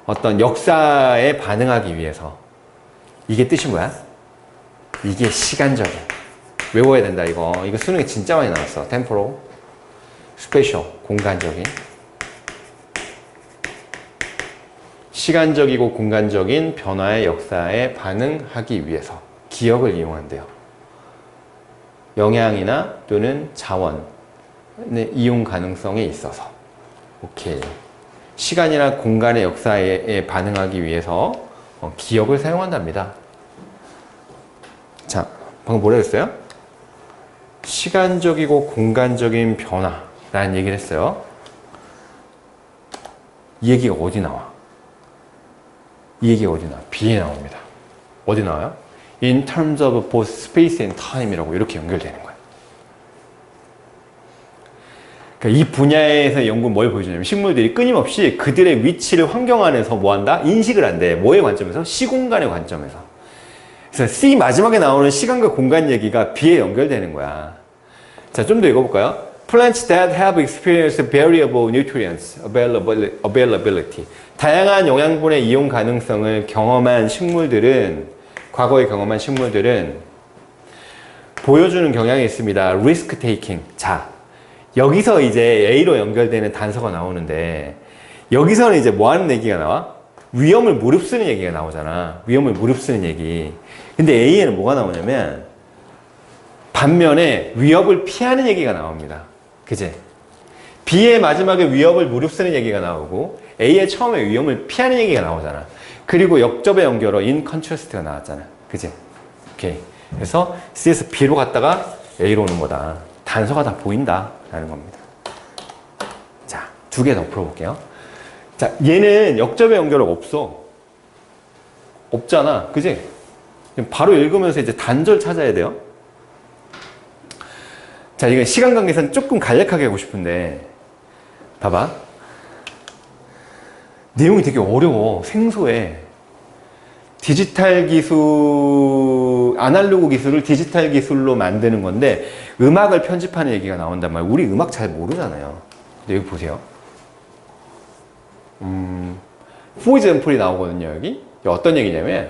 어떤 역사에 반응하기 위해서. 이게 뜻이 뭐야? 이게 시간적인. 외워야 된다 이거 수능에 진짜 많이 나왔어. temporal, spatial, 공간적인. 시간적이고 공간적인 변화의 역사에 반응하기 위해서 기억을 이용한대요. 영양이나 또는 자원의 이용 가능성에 있어서. 오케이. 시간이나 공간의 역사에 반응하기 위해서 기억을 사용한답니다. 자, 방금 뭐라 했어요? 시간적이고 공간적인 변화라는 얘기를 했어요. 이 얘기가 어디 나와? 이 얘기가 어디 나와? B에 나옵니다. 어디 나와요? In terms of both space and time이라고 이렇게 연결되는 거예요. 그러니까 이 분야에서 연구는 뭘 보여주냐면 식물들이 끊임없이 그들의 위치를 환경 안에서 뭐한다? 인식을 한대. 뭐의 관점에서? 시공간의 관점에서. 그래서 C 마지막에 나오는 시간과 공간 얘기가 B에 연결되는 거야. 자, 좀 더 읽어볼까요? Plants that have experienced variable nutrients availability. 다양한 영양분의 이용 가능성을 경험한 식물들은 과거에 경험한 식물들은 보여주는 경향이 있습니다. risk taking. 자, 여기서 이제 A로 연결되는 단서가 나오는데 여기서는 이제 뭐 하는 얘기가 나와? 위험을 무릅쓰는 얘기가 나오잖아. 위험을 무릅쓰는 얘기. 근데 A에는 뭐가 나오냐면 반면에 위협을 피하는 얘기가 나옵니다. 그제? B의 마지막에 위협을 무릅쓰는 얘기가 나오고 A의 처음에 위험을 피하는 얘기가 나오잖아. 그리고 역접의 연결어 in contrast가 나왔잖아. 그지? 오케이. 그래서 C에서 B로 갔다가 A로 오는 거다. 단서가 다 보인다. 라는 겁니다. 자, 두 개 더 풀어볼게요. 자, 얘는 역접의 연결어가 없어. 없잖아. 그지? 바로 읽으면서 이제 단절 찾아야 돼요. 자, 이거 시간 관계에서는 조금 간략하게 하고 싶은데, 봐봐. 내용이 되게 어려워. 생소해. 디지털 기술, 아날로그 기술을 디지털 기술로 만드는 건데 음악을 편집하는 얘기가 나온단 말이에요. 우리 음악 잘 모르잖아요. 근데 여기 보세요. for example이 나오거든요. 여기 어떤 얘기냐면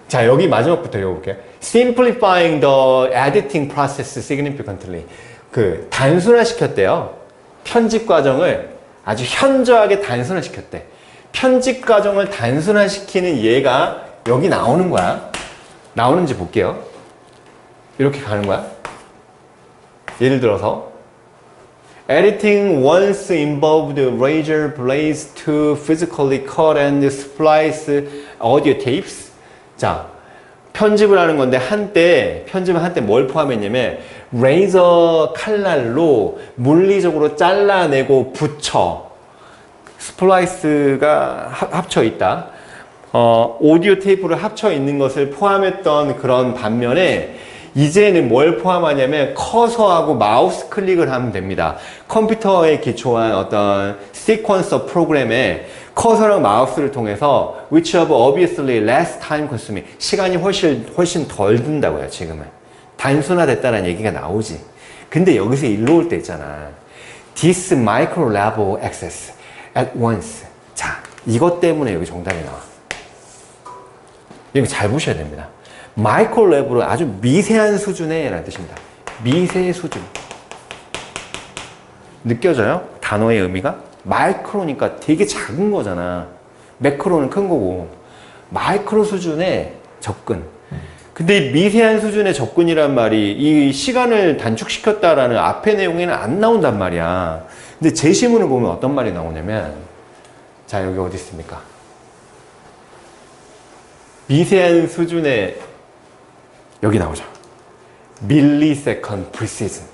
자, 여기 마지막부터 읽어볼게요. Simplifying the editing process significantly. 그 단순화시켰대요. 편집 과정을 아주 현저하게 단순화시켰대. 편집 과정을 단순화시키는 예가 여기 나오는 거야. 나오는지 볼게요. 이렇게 가는 거야. 예를 들어서 Editing once involved razor blades to physically cut and splice audio tapes. 자, 편집을 하는 건데 편집은 한때 뭘 포함했냐면 레이저 칼날로 물리적으로 잘라내고 붙여. 스플라이스가 합쳐 있다. 오디오 테이프를 합쳐 있는 것을 포함했던 그런 반면에 이제는 뭘 포함하냐면 커서하고 마우스 클릭을 하면 됩니다. 컴퓨터에 기초한 어떤 시퀀서 프로그램에 커서랑 마우스를 통해서 which of obviously less time consuming 시간이 훨씬 덜 든다고요. 지금은 단순화됐다는 얘기가 나오지. 근데 여기서 일로 올 때 있잖아. This micro level access at once. 자, 이것 때문에 여기 정답이 나와. 이거 잘 보셔야 됩니다. 마이크로 레벨은 아주 미세한 수준의 라는 뜻입니다. 미세 수준. 느껴져요? 단어의 의미가? 마이크로니까 되게 작은 거잖아. 매크로는 큰 거고. 마이크로 수준의 접근. 근데 이 미세한 수준의 접근이란 말이 이 시간을 단축시켰다라는 앞의 내용에는 안 나온단 말이야. 근데 제시문을 보면 어떤 말이 나오냐면, 자, 여기 어디 있습니까? 미세한 수준의 여기 나오죠. millisecond precision.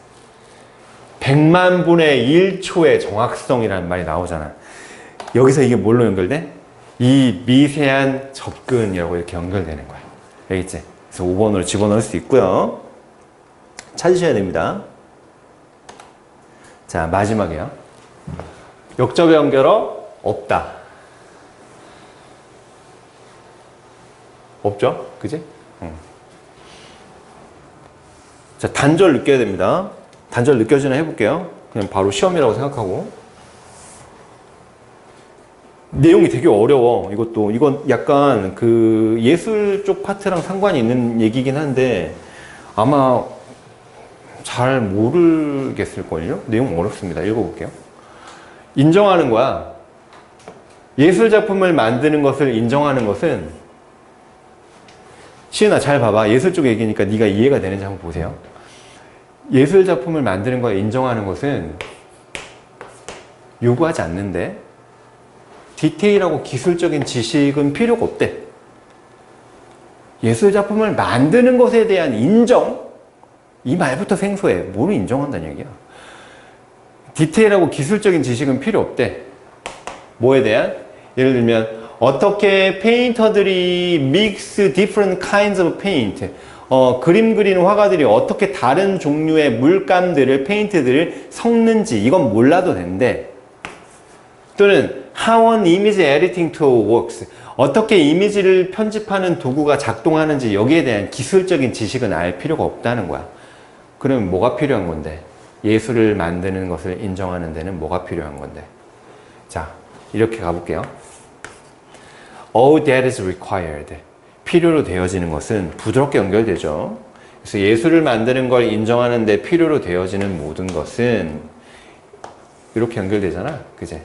100만 분의 1초의 정확성이라는 말이 나오잖아. 여기서 이게 뭘로 연결돼? 이 미세한 접근이라고 이렇게 연결되는 거야. 알겠지? 그래서 5번으로 집어넣을 수 있고요. 찾으셔야 됩니다. 자, 마지막이요. 역접의 연결어 없다. 없죠? 그지? 자, 단절 느껴야 됩니다. 단절 느껴지나 해볼게요. 그냥 바로 시험이라고 생각하고. 내용이 되게 어려워. 이건 약간 그 예술 쪽 파트랑 상관이 있는 얘기긴 한데 아마 잘 모르겠을걸요? 내용 어렵습니다. 읽어볼게요. 인정하는 거야. 예술작품을 만드는 것을 인정하는 것은 시은아 잘 봐봐. 예술 쪽 얘기니까 네가 이해가 되는지 한번 보세요. 예술작품을 만드는 걸 인정하는 것은 요구하지 않는데 디테일하고 기술적인 지식은 필요가 없대. 예술작품을 만드는 것에 대한 인정? 이 말부터 생소해. 뭘 인정한다는 얘기야. 디테일하고 기술적인 지식은 필요 없대. 뭐에 대한? 예를 들면 어떻게 페인터들이 mix different kinds of paint 그림 그리는 화가들이 어떻게 다른 종류의 물감들을 페인트들을 섞는지 이건 몰라도 되는데 또는 how an image editing tool works 어떻게 이미지를 편집하는 도구가 작동하는지 여기에 대한 기술적인 지식은 알 필요가 없다는 거야. 그러면 뭐가 필요한 건데? 예술을 만드는 것을 인정하는 데는 뭐가 필요한 건데? 자, 이렇게 가볼게요. All that is required. 필요로 되어지는 것은 부드럽게 연결되죠. 그래서 예술을 만드는 걸 인정하는 데 필요로 되어지는 모든 것은 이렇게 연결되잖아. 그제?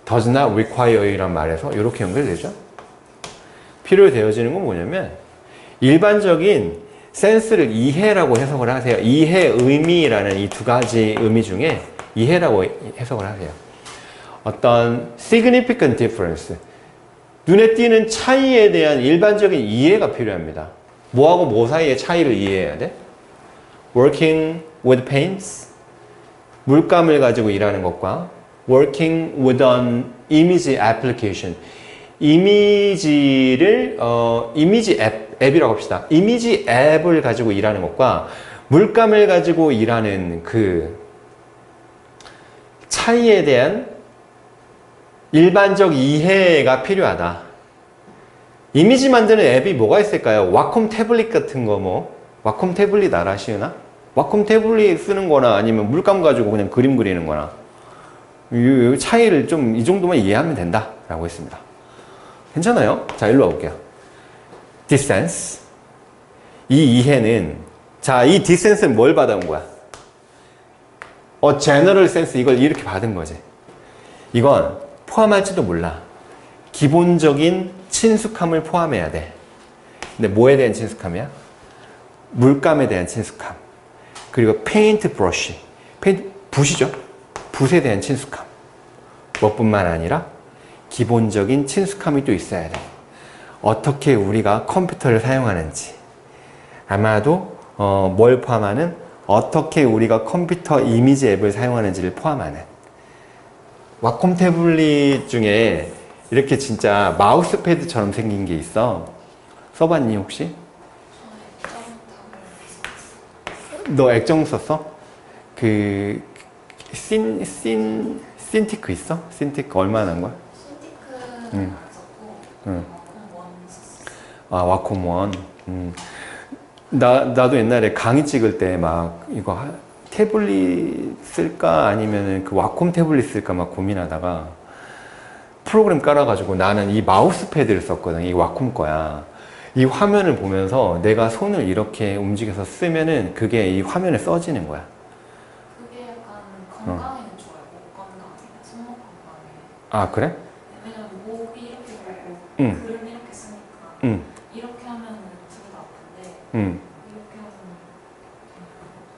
does not require 이란 말에서 이렇게 연결되죠. 필요로 되어지는 건 뭐냐면 일반적인 센스를 이해라고 해석을 하세요. 이해, 의미라는 이 두 가지 의미 중에 이해라고 해석을 하세요. 어떤 significant difference, 눈에 띄는 차이에 대한 일반적인 이해가 필요합니다. 뭐하고 뭐 사이의 차이를 이해해야 돼? Working with paints, 물감을 가지고 일하는 것과 Working with an image application, 이미지 앱이라고 합시다. 이미지 앱을 가지고 일하는 것과 물감을 가지고 일하는 그 차이에 대한 일반적 이해가 필요하다. 이미지 만드는 앱이 뭐가 있을까요? 와콤 태블릿 같은 거 뭐? 와콤 태블릿 알아, 시은아? 와콤 태블릿 쓰는 거나 아니면 물감 가지고 그냥 그림 그리는 거나 이 차이를 좀 이 정도만 이해하면 된다 라고 했습니다. 괜찮아요? 자, 일로 와볼게요. distance. 이 이해는 자, 이 distance는 뭘 받아온 거야? general sense 이걸 이렇게 받은 거지. 이건 포함할지도 몰라. 기본적인 친숙함을 포함해야 돼. 근데 뭐에 대한 친숙함이야? 물감에 대한 친숙함. 그리고 페인트 브러쉬. 페인트, 붓이죠. 붓에 대한 친숙함. 뭐뿐만 아니라 기본적인 친숙함이 또 있어야 돼. 어떻게 우리가 컴퓨터를 사용하는지. 아마도 뭘 포함하는 어떻게 우리가 컴퓨터 이미지 앱을 사용하는지를 포함하는 와콤 태블릿 중에 이렇게 진짜 마우스 패드처럼 생긴 게 있어. 써봤니 혹시? 너 액정 썼어? 그 신티크 있어? 신티크 얼마나 한 거야? 신티크는 안 썼고 와콤 원 썼어. 아, 와콤 원. 나도 옛날에 강의 찍을 때 막 이거 태블릿 쓸까 아니면은 그 와콤 태블릿 쓸까 막 고민하다가 프로그램 깔아가지고 나는 이 마우스 패드를 썼거든. 이 와콤 거야. 이 화면을 보면서 내가 손을 이렇게 움직여서 쓰면은 그게 이 화면에 써지는 거야. 그게 약간 건강에는 좋아요. 목 건강에, 손목 건강에. 아, 그래? 왜냐면 목이 이렇게 보고 응. 그림 이렇게 쓰니까 응. 이렇게 하면은 둘 다 아픈데 응. 이렇게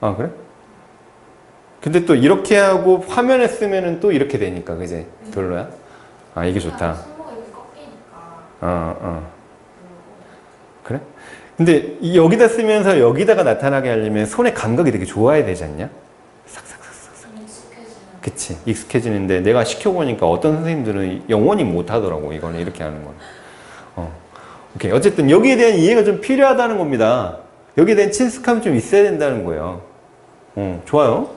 하면 아, 그래? 근데 또 이렇게 하고 화면에 쓰면은 또 이렇게 되니까, 그지? 별로야? 아, 이게 좋다. 손목이 이렇게 꺾이니까 어. 그리고 그래? 근데 여기다 쓰면서 여기다가 나타나게 하려면 손의 감각이 되게 좋아야 되지 않냐? 싹싹싹싹. 좀 익숙해지는. 그치. 익숙해지는데 내가 시켜보니까 어떤 선생님들은 영원히 못하더라고. 이거는 이렇게 하는 건. 오케이. 어쨌든 여기에 대한 이해가 좀 필요하다는 겁니다. 여기에 대한 친숙함이 좀 있어야 된다는 거예요. 좋아요.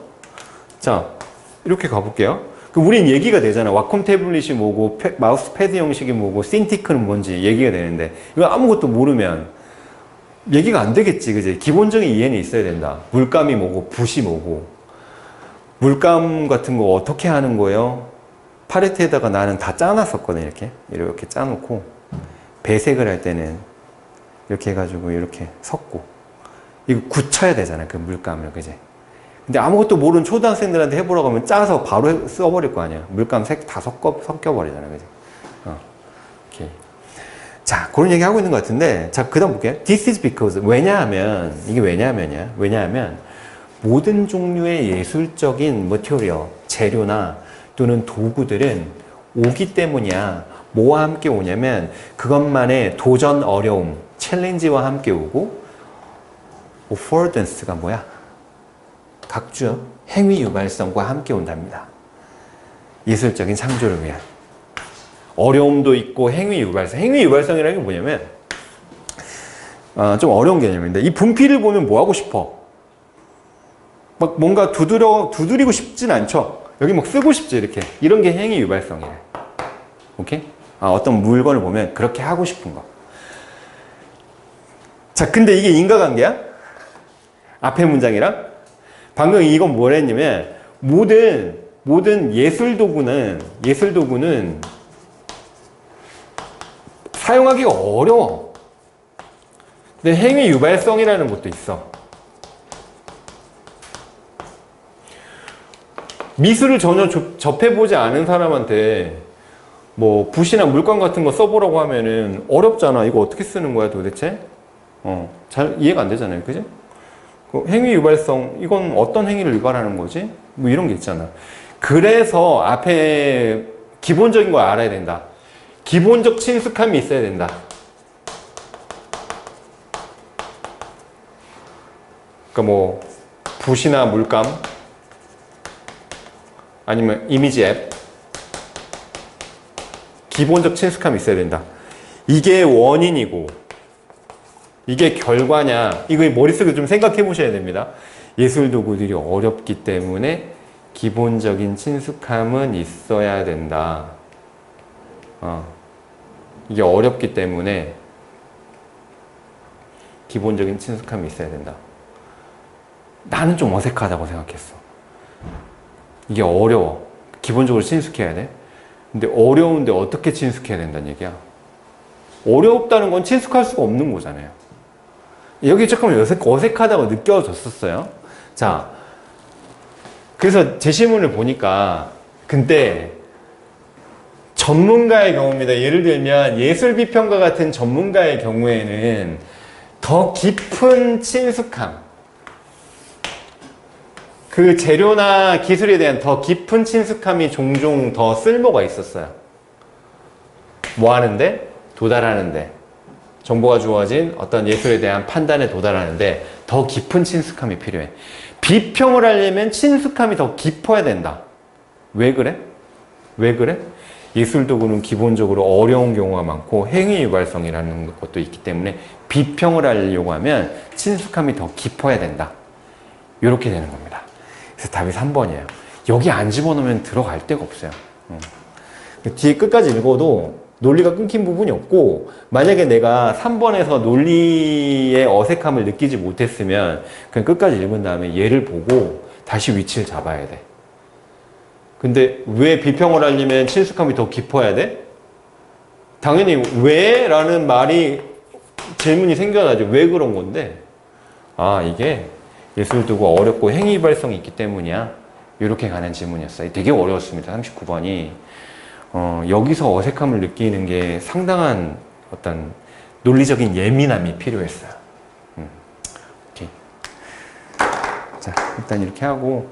자, 이렇게 가볼게요. 우린 얘기가 되잖아. 와콤 태블릿이 뭐고, 마우스 패드 형식이 뭐고, 신티크는 뭔지 얘기가 되는데, 이거 아무것도 모르면 얘기가 안 되겠지, 그지? 기본적인 이해는 있어야 된다. 물감이 뭐고, 붓이 뭐고. 물감 같은 거 어떻게 하는 거예요? 팔레트에다가 나는 다 짜놨었거든, 이렇게 짜놓고. 배색을 할 때는 이렇게 해가지고 이렇게 섞고. 이거 굳혀야 되잖아, 그 물감을, 그지? 근데 아무것도 모르는 초등학생들한테 해보라고 하면 짜서 바로 써버릴 거 아니야. 물감 색 다 섞여버리잖아. 그지? 오케이. 자, 그런 얘기 하고 있는 것 같은데, 자, 그 다음 볼게요. This is because. 왜냐하면, 이게 왜냐하면이야. 왜냐하면, 모든 종류의 예술적인 머티리얼, 재료나 또는 도구들은 오기 때문이야. 뭐와 함께 오냐면, 그것만의 도전 어려움, 챌린지와 함께 오고, affordance가 뭐야? 각주 행위 유발성과 함께 온답니다. 예술적인 창조를 위한 어려움도 있고 행위 유발성. 행위 유발성이라는 게 뭐냐면 좀 어려운 개념인데 이 분필을 보면 뭐 하고 싶어? 막 뭔가 두드리고 싶진 않죠. 여기 막 쓰고 싶지 이렇게. 이런 게 행위 유발성이래. 오케이? 어떤 물건을 보면 그렇게 하고 싶은 거. 자, 근데 이게 인과관계야? 앞에 문장이랑? 방금 이건 뭘 했냐면 모든 예술 도구는 사용하기가 어려워. 근데 행위 유발성이라는 것도 있어. 미술을 전혀 접해보지 않은 사람한테 뭐 붓이나 물감 같은 거 써보라고 하면은 어렵잖아. 이거 어떻게 쓰는 거야 도대체? 잘 이해가 안 되잖아요. 그지? 행위 유발성, 이건 어떤 행위를 유발하는 거지? 뭐 이런 게 있잖아. 그래서 앞에 기본적인 걸 알아야 된다. 기본적 친숙함이 있어야 된다. 그러니까 뭐 붓이나 물감 아니면 이미지 앱 기본적 친숙함이 있어야 된다. 이게 원인이고 이게 결과냐, 이거 머릿속에 좀 생각해 보셔야 됩니다. 예술 도구들이 어렵기 때문에 기본적인 친숙함은 있어야 된다. 이게 어렵기 때문에 기본적인 친숙함이 있어야 된다. 나는 좀 어색하다고 생각했어. 이게 어려워. 기본적으로 친숙해야 돼. 근데 어려운데 어떻게 친숙해야 된다는 얘기야? 어렵다는 건 친숙할 수가 없는 거잖아요. 여기 조금 어색하다고 느껴졌었어요. 자, 그래서 제시문을 보니까 근데 전문가의 경우입니다. 예를 들면 예술비평가 같은 전문가의 경우에는 더 깊은 친숙함, 그 재료나 기술에 대한 더 깊은 친숙함이 종종 더 쓸모가 있었어요. 뭐 하는데? 도달하는데. 정보가 주어진 어떤 예술에 대한 판단에 도달하는데 더 깊은 친숙함이 필요해. 비평을 하려면 친숙함이 더 깊어야 된다. 왜 그래? 왜 그래? 예술 도구는 기본적으로 어려운 경우가 많고 행위 유발성이라는 것도 있기 때문에 비평을 하려고 하면 친숙함이 더 깊어야 된다. 이렇게 되는 겁니다. 그래서 답이 3번이에요. 여기 안 집어넣으면 들어갈 데가 없어요. 뒤에 끝까지 읽어도 논리가 끊긴 부분이 없고, 만약에 내가 3번에서 논리의 어색함을 느끼지 못했으면 그냥 끝까지 읽은 다음에 얘를 보고 다시 위치를 잡아야 돼. 근데 왜 비평을 하려면 친숙함이 더 깊어야 돼? 당연히 왜? 라는 말이 질문이 생겨나죠. 왜 그런 건데? 아, 이게 예술 두고 어렵고 행위 발성이 있기 때문이야. 이렇게 가는 질문이었어요. 되게 어려웠습니다. 39번이. 여기서 어색함을 느끼는 게 상당한 어떤 논리적인 예민함이 필요했어요. 오케이. 자, 일단 이렇게 하고